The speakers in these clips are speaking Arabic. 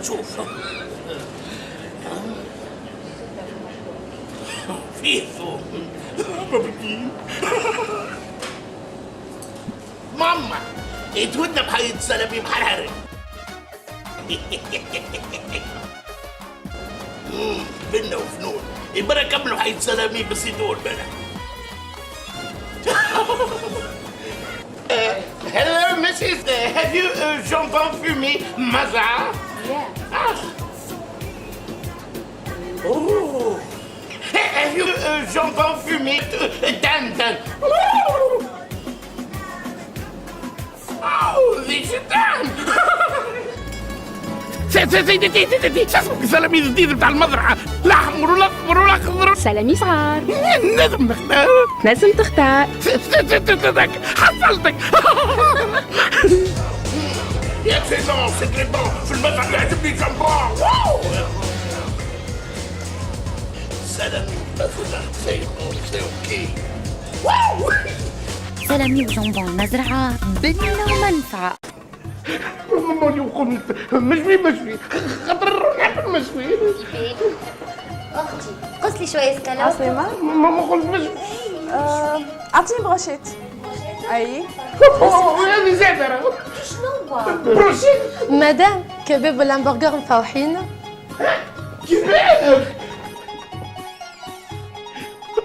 نشوف. فيه ثوم مبروكين. ماما يتودنا بحياة سلامي محرر. بنا وفنون يبقى كملوا حياة سلامي بس يدور بنا. Hello, Mrs. Have you jambon fumé Mazar? Yeah. Ah. Oh. Have you jambon fumé Dan? Oh, this is Dan. سيدي شو اسمك سلامي الجديد بتاع المزرعة؟ الأحمر والأصفر والأخضر. سلامي صغار. لازم نختار. لازم تختار. حصلتك. يا سيدون سيد لي بون في المزرعة يعجبني جنبون. سلامي مثلا سي اوكي. سلامي وجنبون مزرعة بنة ومنفعة. مشوي خاطر نحب المشوي. اختي قص لي شويه سكالوب. عاصمة ماما قلت مشوي. اعطيني بروشيت. اي هذه زعتر. شنو هو؟ بروشيت. مدام كباب ولا همبرجر مفوحين؟ كباب.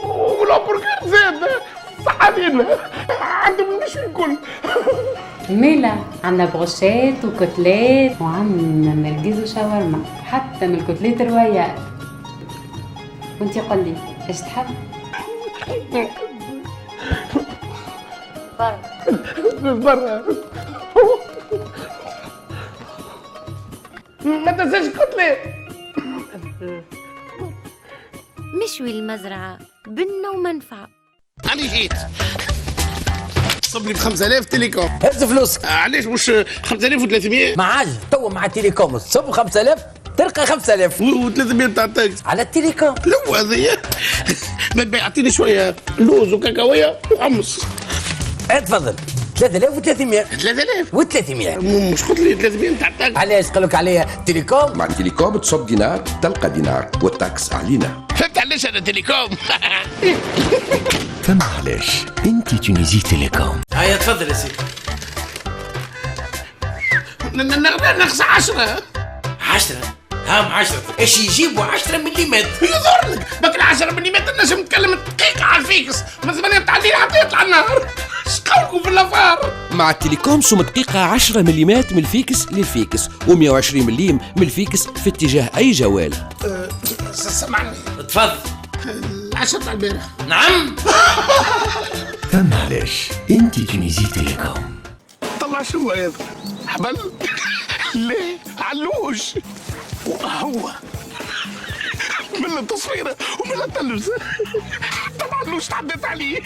والهمبرجر زاد صح علينا. عندهم المشوي الكل. ميلا عندنا بروشيت وكتلات وعندنا مرقيز وشاورما وحتى من الكتلات رواية. وانتي قل لي ايش تحب؟ برا ما تنساش كتلة. مشوي المزرعة بنة ومنفعة. أنا جيت صبني ب 5000 تيليكوم. هز فلوسك. علاش مش 5300؟ ما عادش تو مع التليكوم تصب 5000 تلقى 5000 و300 بتاع التاكس. على التليكوم. لو هذه ما يعطيني شويه لوز وكاكاويه وحمص. تفضل 3300 3000 و300. مش قلت لي 300 بتاع التاكس؟ علاش قالوا عليا تليكوم؟ مع التليكوم تصب دينار تلقى دينار والتاكس علينا. فهمت علاش انا تيليكوم. فمعلش انت تونيزي تيليكوم. هيا تفضل يا سيدي. نقص 10. 10 هام 10 ايش يجيبوا 10 مليمتر؟ يظهر لك باقي 10 ملم نجم نتكلم دقيقه على الفيكس، من زمان بتاع الليل حتى يطلع النهار. اش قولكم في الافار؟ مع التليكوم سوم دقيقة 10 ملم من الفيكس للفيكس و120 ملم من الفيكس في اتجاه أي جوال. سمعني تفضل. 10 تاع البارح. نعم. فمعلش انت تونيزي تيليكوم. طلع شو هذا؟ حبل؟ ليه؟ علوش. هو من التصويرة ومن التلفزة حتى العلوش تعديت عليه.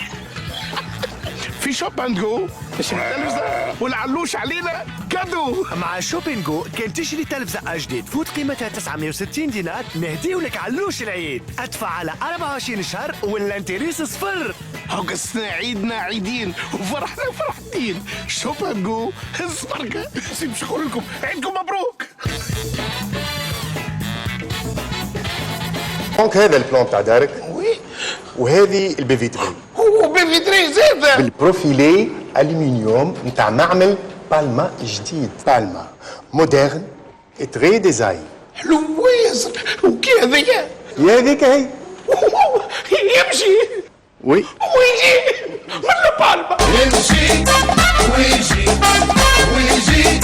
في شوب اند جو باش التلفزة والعلوش علينا كادو. مع شوبينجو كان تشري تلفزة جديد فوت قيمتها 960 دينار نهديو لك علوش العيد. ادفع على 24 شهر والانتريس صفر. هوكسنا عيدنا عيدين وفرحنا فرحتين. شوب اند جو هز بركة. سيب شكر لكم عيدكم مبروك. دونك هذا البلان تاع دارك. وي. وهذه البيفيتري. وبيفيتري زيادة. بالبروفيلي الومنيوم نتاع معمل بالما جديد. بالما مودرن تري ديزاين. حلوة ياسر. وكي هذيا؟ يا هذيك هي. يمشي. وي. ويجي من البالما. يمشي ويجي ويجي